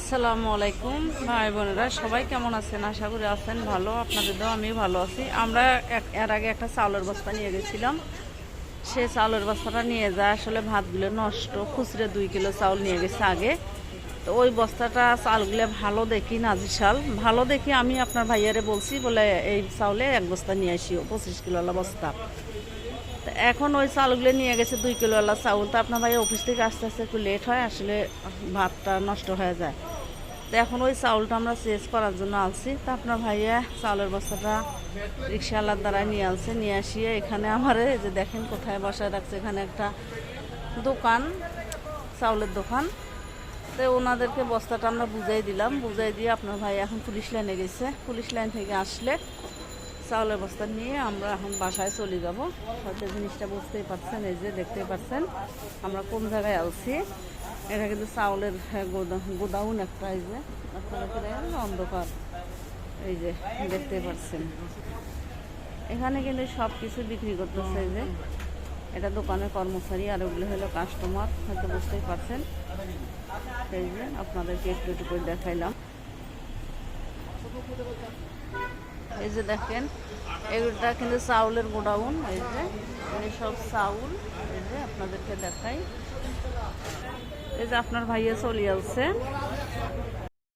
আসসালামু আলাইকুম ভাই বোনেরা, সবাই কেমন আছেন? আশা করি আছেন ভালো। আপনাদেরও আমি ভালো আছি। আমরা এর আগে একটা চাউলের বস্তা নিয়ে গেছিলাম। সে চাউলের বস্তাটা নিয়ে যায় আসলে ভাতগুলো নষ্ট, খুচরে 2 কিলো চাউল নিয়ে গেছে আগে। তো ওই বস্তাটা চালগুলো ভালো দেখি, নাজিশাল ভালো দেখি, আমি আপনার ভাইয়ারে বলছি বলে এই চাউলে 1 বস্তা নিয়ে আসিও, 25 কিলোওয়ালা বস্তা। তো এখন ওই চাউলগুলো নিয়ে গেছে 2 কিলোওয়ালা চাউল। তো আপনার ভাইয়া অফিস থেকে আস্তে আস্তে একটু লেট হয়, আসলে ভাতটা নষ্ট হয়ে যায়। তো এখন ওই চাউলটা আমরা চেঞ্জ করার জন্য আনছি। তা আপনার ভাইয়া চাউলের বস্তাটা রিক্সাওয়ালার দ্বারা নিয়ে আনছে, নিয়ে আসিয়ে এখানে আমার এই যে দেখেন কোথায় বসায় রাখছে, এখানে একটা দোকান, চাউলের দোকান। তো ওনাদেরকে বস্তাটা আমরা বুঝাই দিলাম, বুঝাই দিয়ে আপনার ভাই এখন পুলিশ লাইনে গেছে। পুলিশ লাইন থেকে আসলে চাউলের বস্তা নিয়ে আমরা এখন বাসায় চলে যাব। হয়তো জিনিসটা বুঝতেই পারছেন, এই যে দেখতেই পাচ্ছেন আমরা কোন জায়গায় আছি। এটা কিন্তু চাউলের গোডাউন একটা, এই যে আপনারা অন্ধকার, এই যে দেখতে পাচ্ছেন এখানে কিন্তু সব কিছু বিক্রি করতেছে। এই যে এটা দোকানের কর্মচারী আর ওগুলো হলো কাস্টমার, হয়তো বুঝতেই পারছেন। এই যে আপনাদেরকে একটু একটু করে দেখাইলাম। এই যে দেখেন এগুলোটা কিন্তু চাউলের গোডাউন। এই যে সব চাউল, এই যে আপনাদেরকে দেখাই। এই যে আপনার ভাইয়া চলে আসছে।